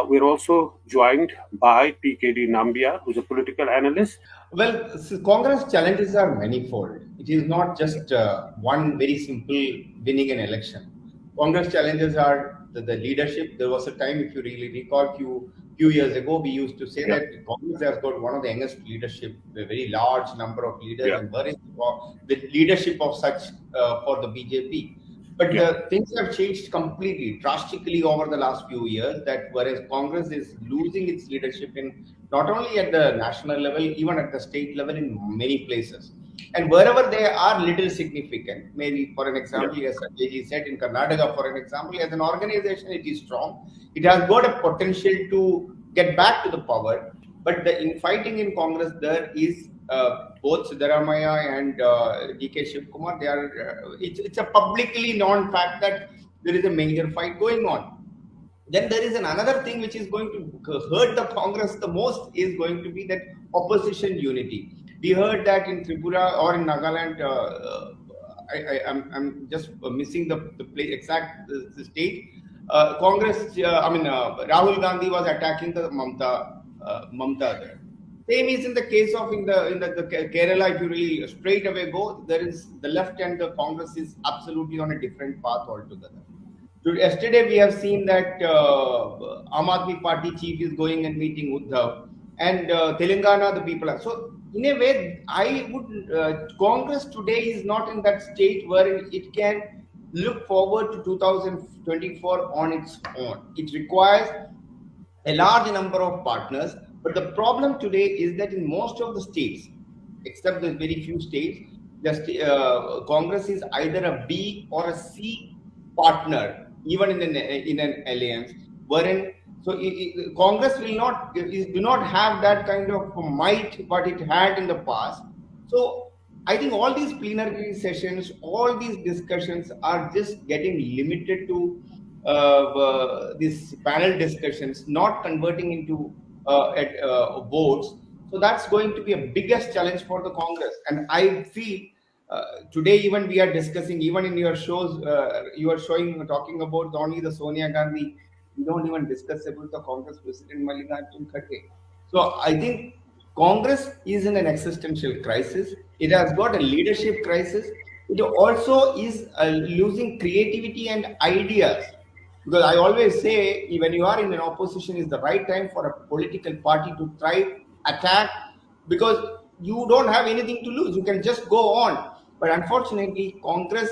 We're also joined by PKD Nambiar, who's a political analyst. Well, Congress challenges are manifold. It is not just one very simple winning an election. Congress challenges are the leadership. There was a time, if you really recall, few years ago, we used to say Yeah, that Congress has got one of the youngest leadership, a very large number of leaders, yeah, and where is the leadership of such for the BJP? But yeah, the things have changed completely, drastically over the last few years. That whereas Congress is losing its leadership in not only at the national level, even at the state level in many places. And wherever they are little significant, maybe for an yeah. example, as Sanjay said, in Karnataka, for an example, as an organization, it is strong. It has got a potential to get back to the power. But the infighting in Congress there is both Siddaramaiah and DK Shivkumar. They are it's a publicly known fact that there is a major fight going on. Then there is another thing which is going to hurt the Congress the most is going to be that opposition unity. We heard that in Tripura or in Nagaland. I'm just missing the place, exact the state. Congress, Rahul Gandhi was attacking the Mamta there. Same is in the case of in the Kerala. If you really straight away go, there is the left and the Congress is absolutely on a different path altogether. Yesterday, we have seen that Aam Aadmi Party chief is going and meeting Uddhav, and Telangana, the people are. So, in a way, I would Congress today is not in that state where it can look forward to 2024 on its own. It requires a large number of partners. But the problem today is that in most of the states, except the very few states, Congress is either a B or a C partner, even in an alliance. Wherein Congress will not do not have that kind of might what it had in the past. So I think all these plenary sessions, all these discussions are just getting limited to these panel discussions, not converting into votes. So that's going to be a biggest challenge for the Congress. And I feel today even we are discussing, even in your shows, you are talking about only the Sonia Gandhi. We don't even discuss about the Congress President Mallikarjun Kharge. So I think Congress is in an existential crisis. It has got a leadership crisis. It also is losing creativity and ideas. Because I always say, when you are in an opposition, is the right time for a political party to try attack, because you don't have anything to lose. You can just go on. But unfortunately, Congress,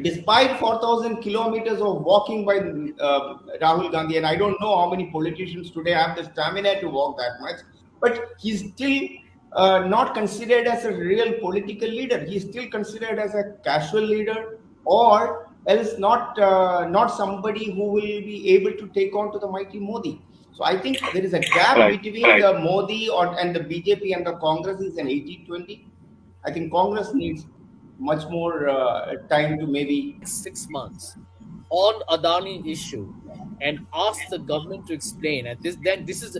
despite 4,000 kilometers of walking by Rahul Gandhi, and I don't know how many politicians today have the stamina to walk that much, but he's still not considered as a real political leader. He's still considered as a casual leader, or else not somebody who will be able to take on to the mighty Modi. So I think there is a gap Right, between the Modi and the BJP and the Congress is an 80-20. I think Congress needs much more time to maybe 6 months on Adani issue and ask the government to explain. And this is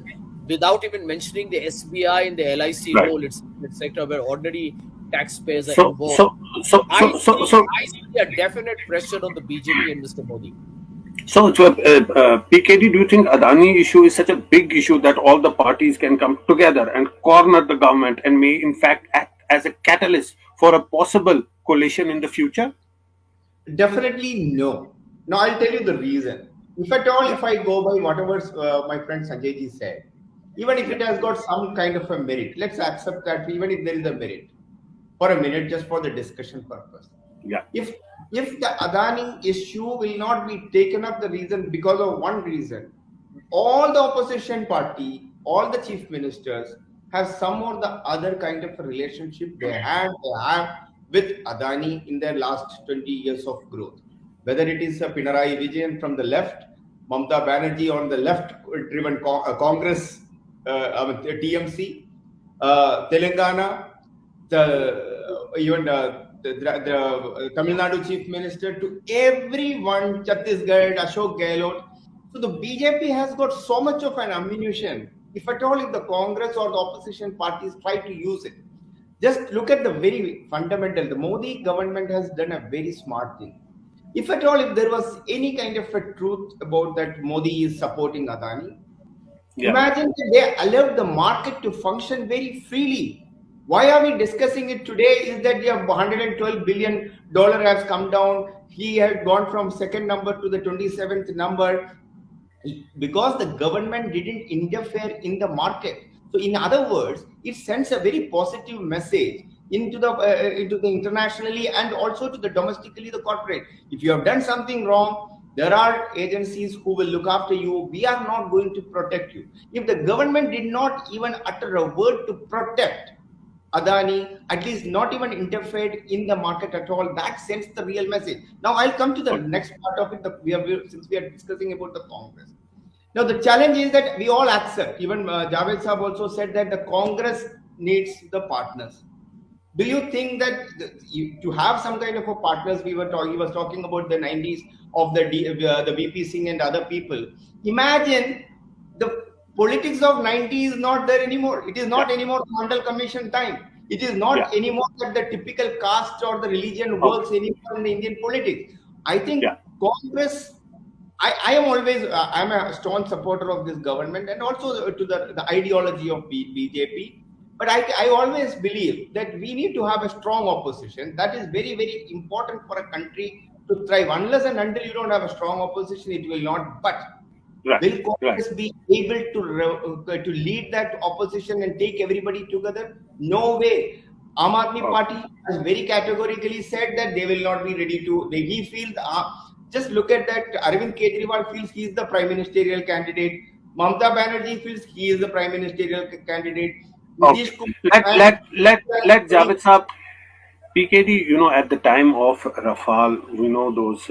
without even mentioning the SBI and the LIC right. role. It's a sector where ordinary taxpayers are So, involved. so, so, I so, so, see, so, I see a definite pressure on the BJP and Mr. Modi. PKD, do you think Adani issue is such a big issue that all the parties can come together and corner the government and may in fact act as a catalyst for a possible coalition in the future? definitely no. Now I'll tell you the reason. If at all, if I go by whatever my friend Sanjay ji said, even if Yeah, it has got some kind of a merit, let's accept that even if there is a merit for a minute, just for the discussion purpose. yeah, If if the Adani issue will not be taken up, the reason because of one reason, all the opposition party, all the chief ministers have some or the other kind of a relationship they have with Adani in their last 20 years of growth. Whether it is Pinarayi Vijayan from the left, Mamta Banerjee on the left-driven Congress, TMC, Telangana, even the Tamil Nadu chief minister, to everyone, Chhattisgarh, Ashok Gehlot. So the BJP has got so much of an ammunition. If at all, if the Congress or the opposition parties try to use it, just look at the very fundamental. The Modi government has done a very smart thing. If at all, if there was any kind of a truth about that Modi is supporting Adani, Yeah. imagine that they allowed the market to function very freely. Why are we discussing it today? Is that the $112 billion has come down. He had gone from second number to the 27th number because the government didn't interfere in the market. So in other words, it sends a very positive message into the internationally and also to the domestically the corporate. If you have done something wrong, there are agencies who will look after you. We are not going to protect you. If the government did not even utter a word to protect Adani, at least not even interfered in the market at all, that sends the real message. Now I'll come to the next part of it. Since we are discussing about the Congress. Now, the challenge is that we all accept. Even Javed Saab also said that the Congress needs the partners. Do you think that to have some kind of a partners, he was talking about the 90s of the VP Singh and other people. Imagine the politics of 90s is not there anymore. It is Yeah. not anymore Mandal Commission time. It is Yeah. not anymore that the typical caste or the religion Okay. works anymore in the Indian politics. I think Yeah. Congress I am always I'm a strong supporter of this government and also to the ideology of BJP. But I always believe that we need to have a strong opposition. That is very, very important for a country to thrive. Unless and until you don't have a strong opposition, it will not. But Right. will Right. Congress be able to lead that opposition and take everybody together? No way. Aam Aadmi Okay. Party has very categorically said that they will not be ready to. He feels. Just look at that. Arvind Kejriwal feels he is the prime ministerial candidate. Mamata Banerjee feels he is the prime ministerial candidate. Okay. Nitish Kumar Let and let let let Javed Saab, PKD, at the time of Rafale, those,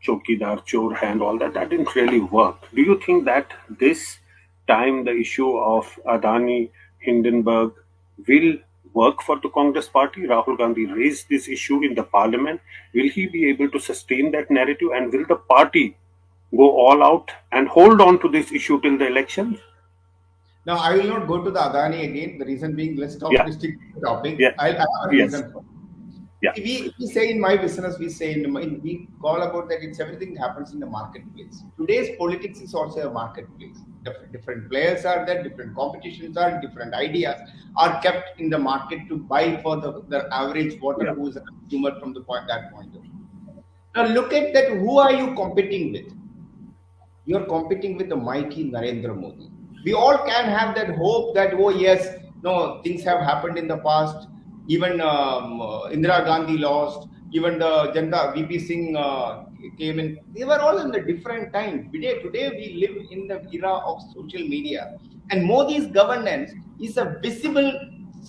Chokidar, Chor hand, all that, that didn't really work. Do you think that this time the issue of Adani, Hindenburg will work for the Congress party? Rahul Gandhi raised this issue in the parliament. Will he be able to sustain that narrative, and will the party go all out and hold on to this issue till the elections? now I will not go to the Adani again. The reason being, let's talk Yeah, this topic. yeah, I have a yes, reason for it. yeah, We say in my business, we call about that it's everything happens in the marketplace. Today's politics is also a marketplace. Different players are there, different competitions are, different ideas are kept in the market to buy for the average voter yeah, who is a consumer from that point of view. Now look at that. Who are you competing with? You're competing with the mighty Narendra Modi. We all can have that hope that, oh, yes, no, things have happened in the past. Even Indira Gandhi lost, even the Janta VP Singh came in. They were all in a different time. Today, we live in the era of social media. And Modi's governance is a visible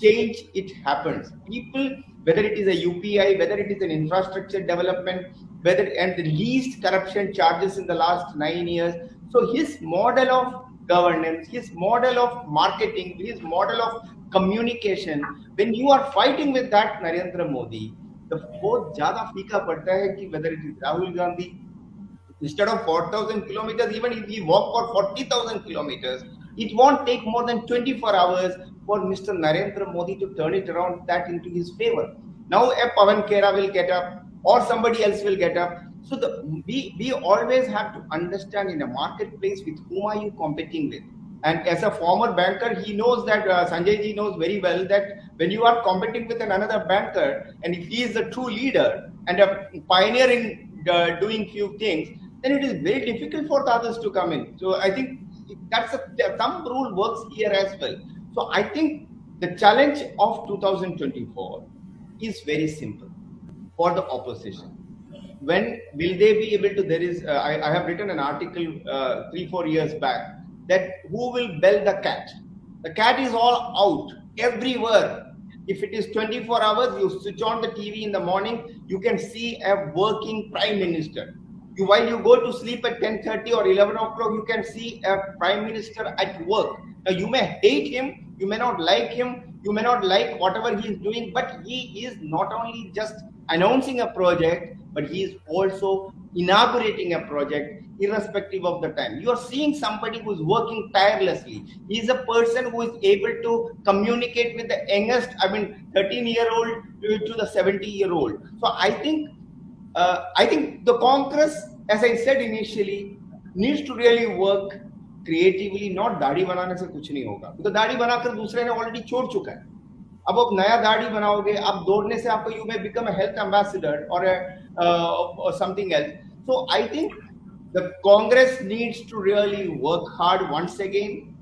change. It happens. People, whether it is a UPI, whether it is an infrastructure development, whether and the least corruption charges in the last 9 years. So his model of governance, his model of marketing, his model of communication, when you are fighting with that Narendra Modi, the बहुत ज़्यादा फीका पड़ता है कि whether it is Rahul Gandhi, instead of 4,000 kilometers, even if we walk for 40,000 kilometers, it won't take more than 24 hours for Mr. Narendra Modi to turn it around that into his favor. Now a Pavan Khera will get up or somebody else will get up. So we always have to understand in a marketplace with whom are you competing with. And as a former banker, he knows that Sanjay ji knows very well that when you are competing with another banker, and if he is a true leader and a pioneer in doing few things, then it is very difficult for the others to come in. So I think that's some rule works here as well. So I think the challenge of 2024 is very simple for the opposition. When will they be able to? There is I have written an article 3-4 years back that who will bell the cat? The cat is all out everywhere. If it is 24 hours, you switch on the TV in the morning, you can see a working prime minister. While you go to sleep at 10:30 or 11 o'clock, you can see a prime minister at work. Now you may hate him, you may not like him, you may not like whatever he is doing, but he is not only just announcing a project, but he is also inaugurating a project irrespective of the time. You are seeing somebody who is working tirelessly. He is a person who is able to communicate with the youngest, 13-year-old to the 70-year-old. So I think I think the Congress, as I said initially, needs to really work creatively. Not दाढ़ी बनाने से कुछ नहीं होगा, because दाढ़ी बनाकर दूसरे ने already छोड़ चुका है. अब आप नया दाढ़ी बनाओगे, आप दौड़ने से आपको you may become a health ambassador or something else. So I think the Congress needs to really work hard once again,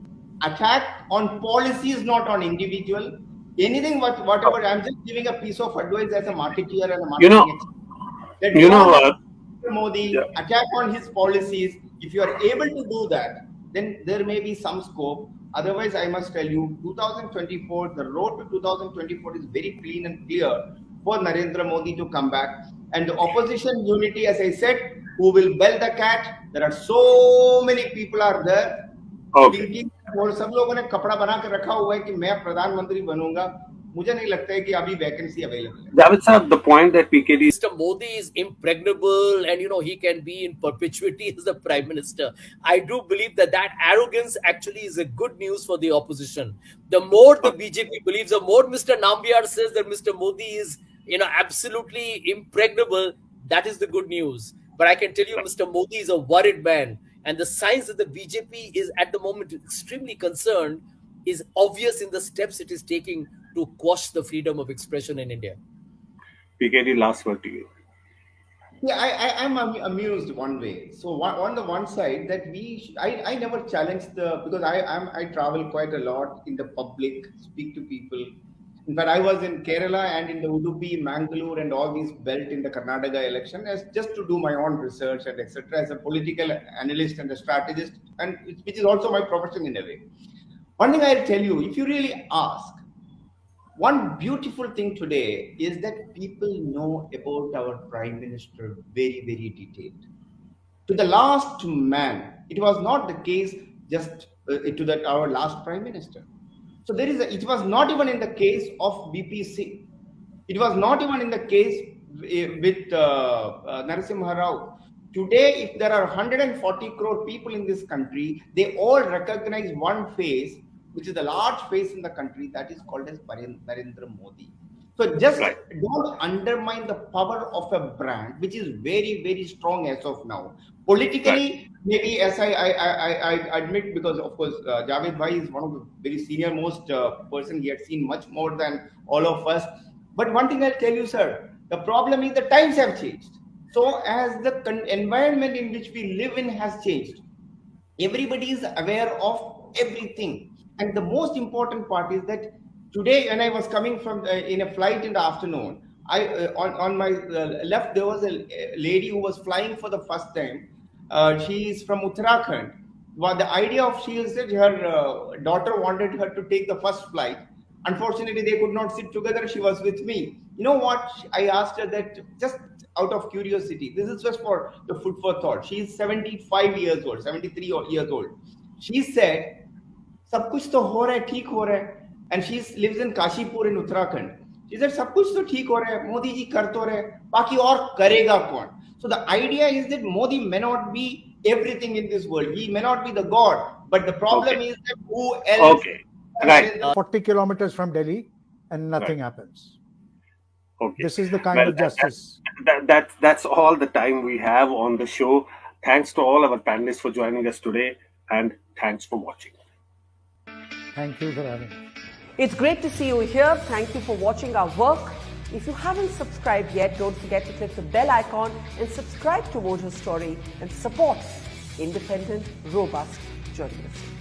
attack on policies, not on individual. Anything, whatever. I'm just giving a piece of advice as a marketeer and a You know, marketing expert. That you know, don't Modi, yeah. attack on his policies. If you are able to do that, then there may be some scope. Otherwise, I must tell you, 2024, the road to 2024 is very clean and clear for Narendra Modi to come back. And the opposition unity, as I said, who will bell the cat. There are so many people are there. Okay. Thinking, और सब लोगों ने कपड़ा बना के रखा हुआ है कि मैं प्रधानमंत्री बनूंगा. मुझे नहीं लगता है कि अभी वैकेंसी अवेलेबल है. Javed sir, the point that PKD Mr. Modi is impregnable and he can be in perpetuity as the prime minister. I do believe that arrogance actually is a good news for the opposition. The more the BJP believes, the more Mr. Nambiar says that Mr. Modi is absolutely impregnable, that is the good news. But I can tell you Mr. Modi is a worried man, and the signs that the BJP is at the moment extremely concerned is obvious in the steps it is taking to quash the freedom of expression in India. PKD, last word to you. Yeah, I'm amused one way. So on the one side that I never challenged because I travel quite a lot in the public, speak to people. In fact, I was in Kerala and in the Udupi, Mangalore, and all these belt in the Karnataka election as just to do my own research and etc. As a political analyst and a strategist, and which is also my profession in a way. One thing I'll tell you, if you really ask, one beautiful thing today is that people know about our Prime Minister very, very detailed. To the last man, it was not the case just to that our last Prime Minister. So it was not even in the case of BPC. It was not even in the case with Narasimha Rao. Today, if there are 140 crore people in this country, they all recognize one face, which is the large face in the country, that is called as Narendra Modi. So just don't undermine the power of a brand, which is very, very strong as of now. Politically, maybe as I admit, because of course, Javed Bhai is one of the very senior most person. He had seen much more than all of us. But one thing I'll tell you, sir, the problem is the times have changed. So as the environment in which we live in has changed, everybody is aware of everything. And the most important part is that today, when I was coming from in a flight in the afternoon, on my left there was a lady who was flying for the first time. She is from Uttarakhand. Well, the idea of she is that her daughter wanted her to take the first flight. Unfortunately, they could not sit together. She was with me. You know what? I asked her that just out of curiosity. This is just for the food for thought. She is 75 years old, 73 years old. She said, "Sab kuch to ho raha hai, theek ho raha hai." And she lives in Kashipur in Uttarakhand. She said, "Sab kuch to theek ho raha hai, Modi ji kar to rahe, baki aur karega kaun?" So the idea is that Modi may not be everything in this world. He may not be the God, but the problem is that who else? Okay. Right. 40 kilometers from Delhi and nothing happens. Okay. This is the kind of justice. That's all the time we have on the show. Thanks to all our panelists for joining us today, and thanks for watching. Thank you for having me. It's great to see you here. Thank you for watching our work. If you haven't subscribed yet, don't forget to click the bell icon and subscribe to Vote Her Story and support independent, robust journalism.